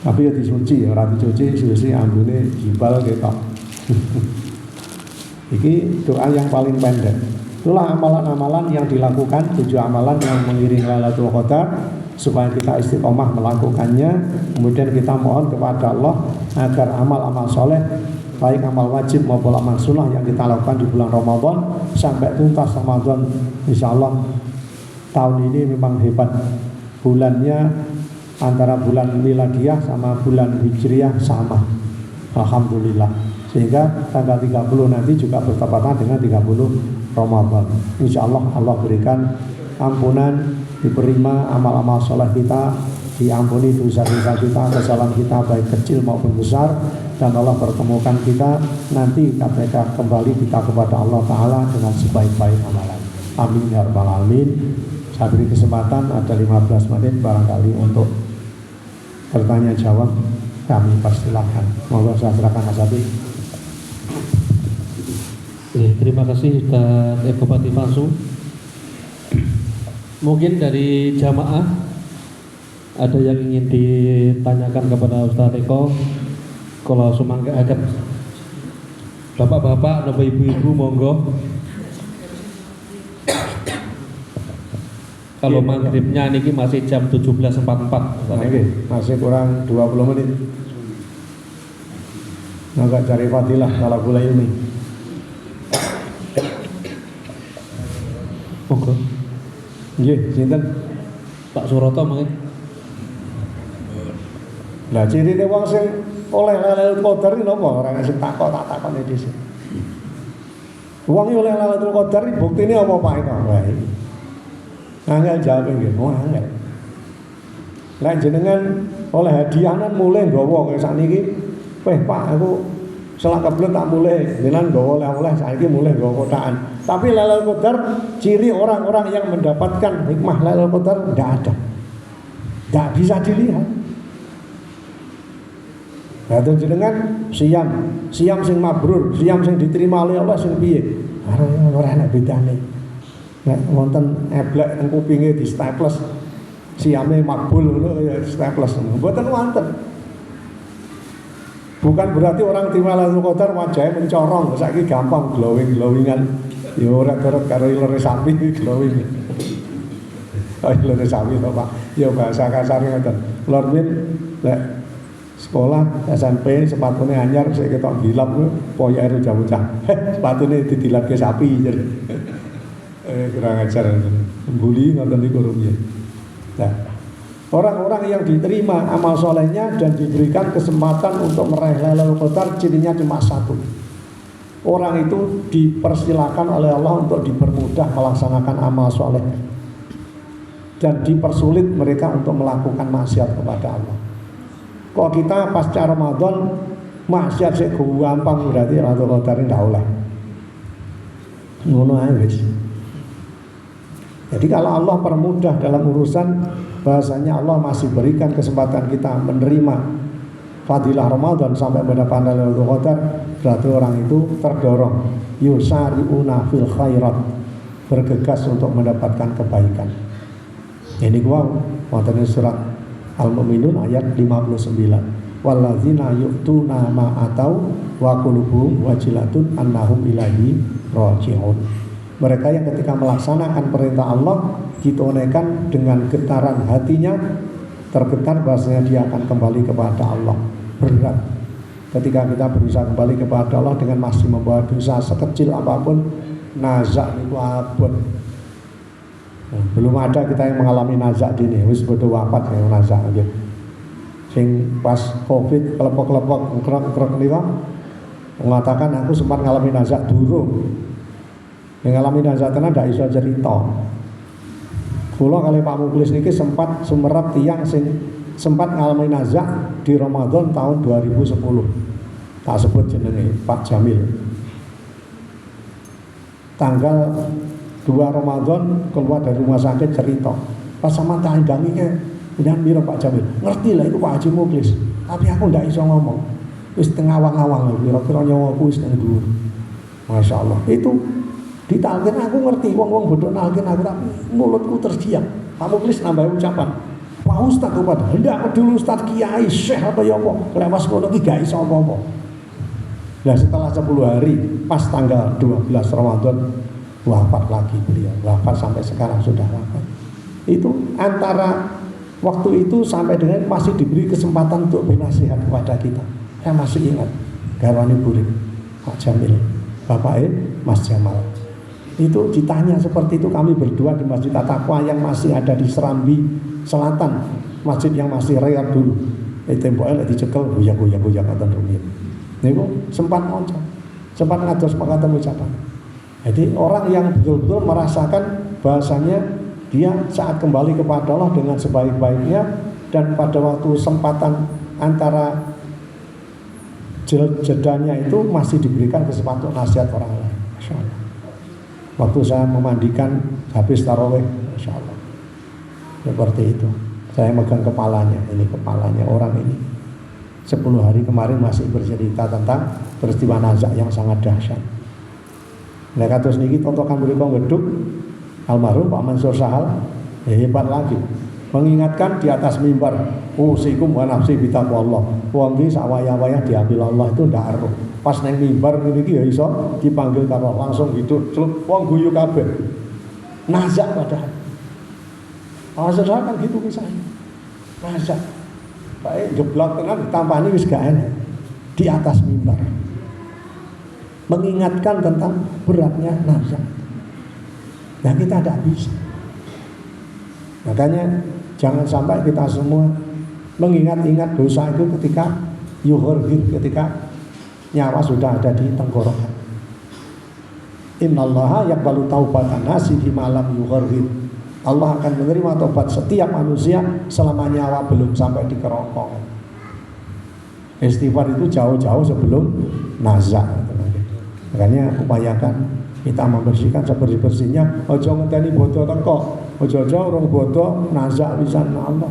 A: Tapi ya dicuci, ora dicuci suwi-suwi ambune jibal ketok. Iki doa yang paling pendek. Itulah amalan-amalan yang dilakukan, 7 amalan yang mengiringi Lailatul Qadar supaya kita istiqomah melakukannya. Kemudian kita mohon kepada Allah agar amal-amal soleh, baik amal wajib maupun amal sunnah yang kita lakukan di bulan Ramadan sampai tuntas Ramadan. Insya Allah tahun ini memang hebat. Bulannya antara bulan miladiyah sama bulan hijriyah sama, alhamdulillah. Sehingga tanggal 30 nanti juga bertepatan dengan 30 Ramadan. Insya Allah Allah berikan ampunan, diterima amal-amal soleh kita, diampuni dosa-dosa kita, kesalahan kita baik kecil maupun besar, dan Allah pertemukan kita nanti ketika kembali kita kepada Allah Ta'ala dengan sebaik-baik amalan. Amin ya rabbal alamin. Saya beri kesempatan ada 15 menit barangkali untuk bertanya jawab, kami persilahkan. Monggo saya serahkan Mas Habib.
B: Terima kasih Ustaz Eko Patimasu. Mungkin dari jamaah ada yang ingin ditanyakan kepada Ustaz Eko. Kalau sumangga agak bapak-bapak atau ibu-ibu monggo. Kalau maghribnya niki masih jam 17.44.
A: Masih kurang 20 menit. Agak cari fadilah kalau gula ilmi.
B: Monggo.
A: Nggih, sinten?
B: Pak Suroto mungkin.
A: Lah cirine wong sing oleh Lailatul Qadar iki napa? Ora sing takon-takone dhisik. Wong oleh Lailatul Qadar iki buktine apa Pak itu? Wae. Angel jawab nggih, angel. Lah jenengan oleh hadiahan mulai nggawa kaya sakniki. Pak, aku selak kebelet tak mulai, jenengan nggawa oleh-oleh saiki mulai nggawa kotakan. Tapi Lailatul Qadar, ciri orang-orang yang mendapatkan hikmah Lailatul Qadar tidak ada, tidak bisa dilihat. Nah, jenengan siam sing mabrur, siam sing diterima oleh Allah sing piye? Ora enak bedane. Nek wonten eblek teng kupinge di staples, siame makbul ngono ya staples. Mboten wonten. Bukan berarti orang terima Lailatul Qadar wajahnya mencorong, saiki gampang glowing-glowingan. Ya ora karo ilere sapi glowing. Oh ilere sapi to, Pak. Ya bahasa kasarnya ngoten. Lor min lek sekolah SMP sepatune anyar sik ketok dilap poyoke bocah-bocah. Sepatune didilapke sapi jadi. Kurang ajar. Mbuli ngoten niku rumiyin. Nah, orang-orang yang diterima amal solehnya dan diberikan kesempatan untuk meraih Lailatul Qadar cirinya cuma satu. Orang itu dipersilakan oleh Allah untuk dipermudah melaksanakan amal soleh dan dipersulit mereka untuk melakukan maksiat kepada Allah. Kok kita pasca Ramadan maksiat sik gampang berarti Lailatul Qadar ndak oleh. Ngono ae wis. Jadi kalau Allah permudah dalam urusan, bahasanya Allah masih berikan kesempatan kita menerima fadilah Ramadan sampai mendapatkan Lailatul Qadar, berarti orang itu terdorong yusari'una fil khairat, bergegas untuk mendapatkan kebaikan. Ini gua wonten surat Al-Mu'minun ayat 59. Walladzina yu'tuna ma atau wa qulubuhum wajilatun annahum ilaihi raji'un. Mereka yang ketika melaksanakan perintah Allah ditunaikan dengan getaran hatinya, tergetar bahasanya dia akan kembali kepada Allah. Berat ketika kita berusaha kembali kepada Allah dengan masih membawa dosa sekecil apapun, nazak itu abot. Belum ada kita yang mengalami nazak dini, wis bodo wafat yang nazak gitu. Sing pas Covid kelepok-kelepok krek-krek niku mengatakan aku sempat ngalami nazak durung. Yang ngalami nazak tenan ndak iso cerita. Kula kali Pak Muklis niki sempat sumerep tiyang sing sempat ngalami nazak di Ramadan tahun 2010. Tak sebut jenenge Pak Jamil. Tanggal 2 Ramadan keluar dari rumah sakit cerita. Pas sama tandanginya, kemudian mira Pak Jamil, ngerti lah itu Pak Haji Muklis. Tapi aku ndak iso ngomong. Wis tengah awang-awang lho, kira-kira nyawaku wis nang dhuwur. Masya Allah. Itu ditalkin aku ngerti, wong-wong bodoh nalkin aku tapi mulutku terdiam. Pak Muklis nambah ucapan, Pak Ustaz kepada hendak aku dulu Ustaz Kiai Syekh apa ya apa lewas ngono iki gak iso apa-apa. Nah setelah 10 hari pas tanggal 12 Ramadan wafat lagi beliau, wafat sampai sekarang sudah wafat. Itu antara waktu itu sampai dengan masih diberi kesempatan untuk bernasihat kepada kita. Saya masih ingat garwane burik Pak Jamil, Bapak Mas Jamal. Itu ditanya seperti itu kami berdua di Masjid At-Taqwa yang masih ada di Serambi Selatan, masjid yang masih rayap dulu. Temboknya lagi dicekel goyang-goyang ngoten rumiyin. Niku sempat ngoncong, sempat ngados pakatan ucapan. Jadi orang yang betul-betul merasakan bahasanya dia saat kembali kepada Allah dengan sebaik-baiknya dan pada waktu sempatan antara jedanya itu masih diberikan kesempatan nasihat orang lain. Masya Allah. Waktu saya memandikan habis tarawih, Masya Allah, seperti itu. Saya megang kepalanya, ini kepalanya orang ini 10 hari kemarin masih bercerita tentang peristiwa nazak yang sangat dahsyat. Nah kados niki tontokan mriku ngeduk almarhum Pak Mansur Sahal, hebat lagi. Mengingatkan di atas mimbar, usikum wa nafsi bitaqwallah. Wong iki sak wayah-wayah diambil Allah itu ndak aruh. Pas neng mimbar niki ya iso dipanggil karo langsung hidup celup wong guyu kabeh. Nazak padahal. Saudara kan gitu kisahnya. Nazak. Baik jeblok tenan ditampani wis gak enak. Di atas mimbar. Mengingatkan tentang beratnya nazak. Nah kita tidak bisa. Makanya jangan sampai kita semua mengingat-ingat dosa itu ketika yuhurgir, ketika nyawa sudah ada di tenggorokan. Innallaha yaqbalu taubatan nasi fi malam yuhurgir. Allah akan menerima taubat setiap manusia selama nyawa belum sampai di kerongkongan. Istighfar itu jauh-jauh sebelum nazak. Makanya upayakan kita membersihkan sebersih-bersihnya. Ojo ngenteni bodoh teko, ojo-ojo orang bodoh nazak pisan Allah.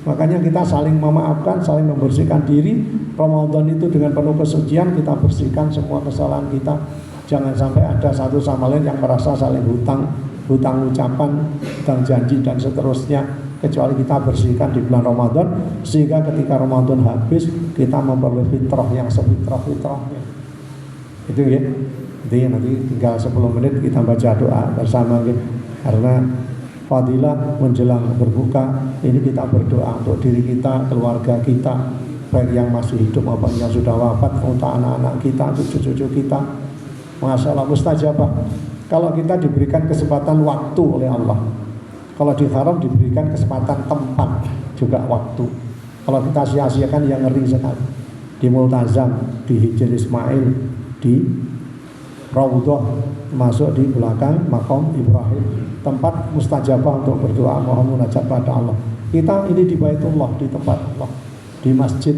A: Makanya kita saling memaafkan, saling membersihkan diri. Ramadan itu dengan penuh kesucian kita bersihkan semua kesalahan kita. Jangan sampai ada satu sama lain yang merasa saling hutang ucapan, hutang janji dan seterusnya, kecuali kita bersihkan di bulan Ramadan, sehingga ketika Ramadan habis kita memperoleh fitrah yang sefitrah-fitrahnya. Itu ya. Jadi nanti tinggal 10 menit kita baca doa bersama ya. Karena fadilah menjelang berbuka ini kita berdoa untuk diri kita, keluarga kita, baik yang masih hidup maupun yang sudah wafat, untuk anak-anak kita, cucu-cucu kita. Masya Allah, mustajabah. Kalau kita diberikan kesempatan waktu oleh Allah, kalau di haram diberikan kesempatan tempat juga waktu. Kalau kita sia-siakan yang ngeri sekali. Di Multazam, di Hijr Ismail, di Raudhah, masuk di belakang Maqam Ibrahim, tempat mustajabah untuk berdoa, mohon munajat pada Allah. Kita ini di Baitullah, di tempat Allah, di masjid,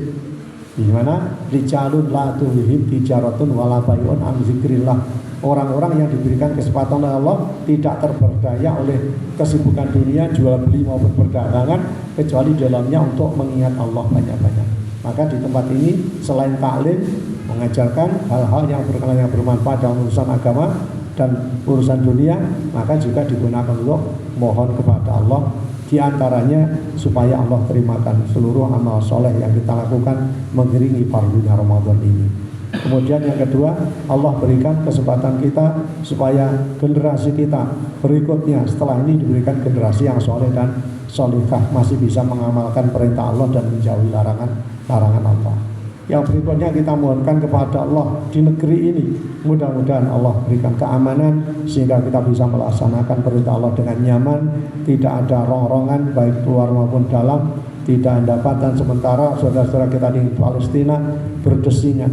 A: di mana rijalun la tulhihim tijaratun wala bai'un an zikrillah. Orang-orang yang diberikan kesempatan oleh Allah tidak terberdaya oleh kesibukan dunia, jual beli maupun perdagangan, kecuali dalamnya untuk mengingat Allah banyak-banyak. Maka di tempat ini selain taklim, mengajarkan hal-hal yang berkenaan yang bermanfaat dalam urusan agama dan urusan dunia, maka juga digunakan untuk mohon kepada Allah. Di antaranya supaya Allah terimakan seluruh amal soleh yang kita lakukan mengiringi fardunya Ramadan ini. Kemudian yang kedua, Allah berikan kesempatan kita supaya generasi kita berikutnya setelah ini diberikan generasi yang soleh dan solihah, masih bisa mengamalkan perintah Allah dan menjauhi larangan Allah. Yang berikutnya kita mohonkan kepada Allah di negeri ini, mudah-mudahan Allah berikan keamanan sehingga kita bisa melaksanakan perintah Allah dengan nyaman, tidak ada rongrongan baik luar maupun dalam, tidak ada dapatan. Sementara saudara-saudara kita di Palestina berdesingan.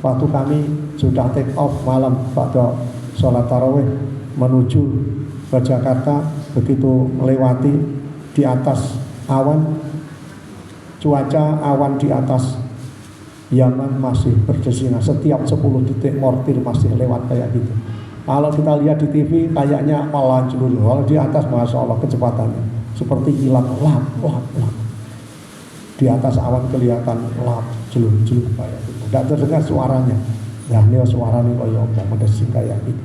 A: Waktu kami sudah take off malam pada sholat tarawih menuju ke Jakarta, begitu melewati di atas awan, cuaca awan di atas Yaman masih berdesingan, setiap 10 detik mortir masih lewat kayak gitu. Kalau kita lihat di TV kayaknya malah celuru, kalau di atas Masya Allah kecepatannya seperti kilat, lap. Di atas awan kelihatan lap, celur kayak gitu. Tidak terdengar suaranya. Nah ini suaranya kayak omong mendesing kayak gitu.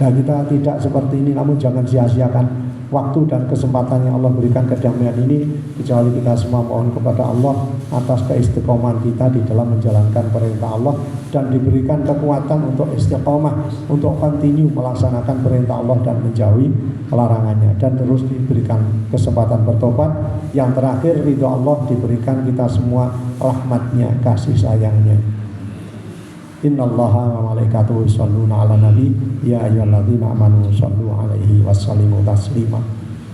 A: Dan kita tidak seperti ini, namun jangan sia-siakan waktu dan kesempatan yang Allah berikan kedamaian ini, kecuali kita semua mohon kepada Allah atas keistiqomahan kita di dalam menjalankan perintah Allah dan diberikan kekuatan untuk istiqomah, untuk continue melaksanakan perintah Allah dan menjauhi larangannya, dan terus diberikan kesempatan bertobat. Yang terakhir, ridho Allah diberikan kita semua, rahmatnya, kasih sayangnya. Innallaha wa malaikatahu yusholluna 'alan nabi ya ayyuhalladzina amanu shollu 'alaihi wasallimu taslima.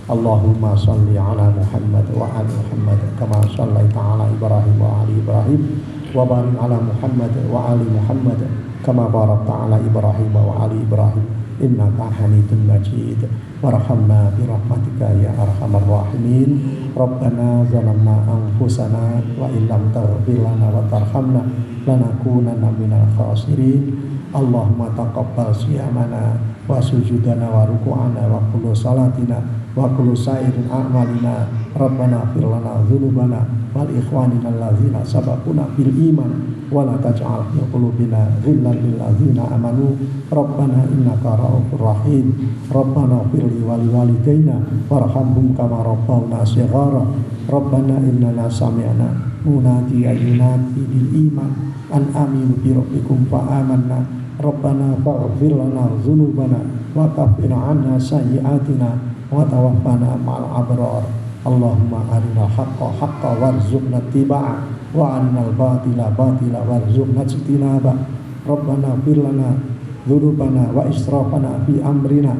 A: Allahumma sholli 'ala Muhammad wa ali Muhammad kama shallaita 'ala Ibrahim wa ali Ibrahim wa barik 'ala Muhammad wa ali Muhammad kama barakta 'ala Ibrahim wa ali Ibrahim innaka Hamidum Majid. Warhamna bi rahmatika ya arhamar rahimin. Rabbana zalamna anfusana wa illam taghfir lana wa tarhamna lanakunanna minal khasirin. Allahumma taqabbal siyamana wa sujudana wa ruku'ana wa kullu salatina wa kullu sairin a'malina. Rabbana fir lana dzunubana wal ikhwanina allazina sabaquna bil iman wa la taj'al fi qulubina ghillan lil ladzina amanu. Rabbana innaka ra'ufur rahim. Rabbana firli wa liwalidayna warhamhum kama rabbawna shighara. Rabbana innana sami'na munadiyan yunadi bil iman an aminu bi rabbikum fa amanna. Rabbana faghfir lana dzunubana wa kaffir 'anna sayyi'atina wa tawaffana ma'al abrar. Allahumma arinal haqqa haqqan warzuqna ittiba'a wa arinal batila batila warzuqna ijtinaba. Rabbana fir lana dzunubana wa israfana fi amrina.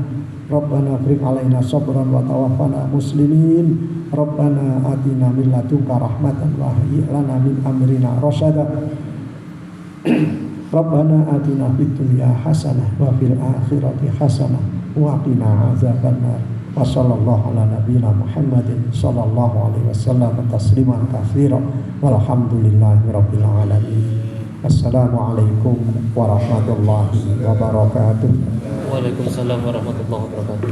A: Rabbana afriq alaina sabran wa tawaffana muslimin. Rabbana atina min ladunka rahmatan wa hayyi lana min amrina rasyada. Rabbana atina fid dunya hasanah wa fil akhirati hasanah wa qina azabannar. Wa sallallahu ala nabiyyina Muhammadin sallallahu alaihi wasallam tasliman katsiran walhamdulillahi rabbil alamin. Assalamualaikum warahmatullahi wabarakatuh.
B: Waalaikumsalam warahmatullahi wabarakatuh.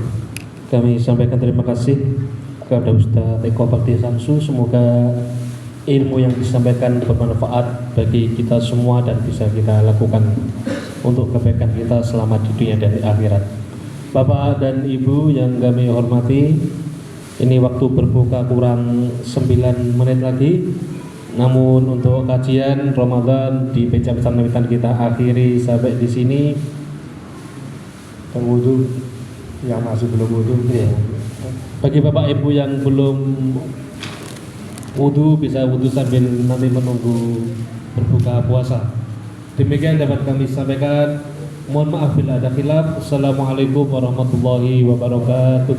B: Kami sampaikan terima kasih kepada Ustaz Eko Bakti Samsu. Semoga ilmu yang disampaikan bermanfaat bagi kita semua dan bisa kita lakukan. untuk kebaikan kita selama di dunia dan di akhirat. Bapak dan Ibu yang kami hormati, ini waktu berbuka kurang 9 menit lagi. Namun untuk kajian Ramadan di Pejam Sanwitan kita akhiri sampai di sini.
A: Wudhu yang masih belum wudhu.
B: Ya. Bagi Bapak Ibu yang belum wudhu, bisa wudhu sambil nanti menunggu berbuka puasa. Demikian dapat kami sampaikan. Mohon maaf bila ada khilaf. Assalamualaikum warahmatullahi wabarakatuh.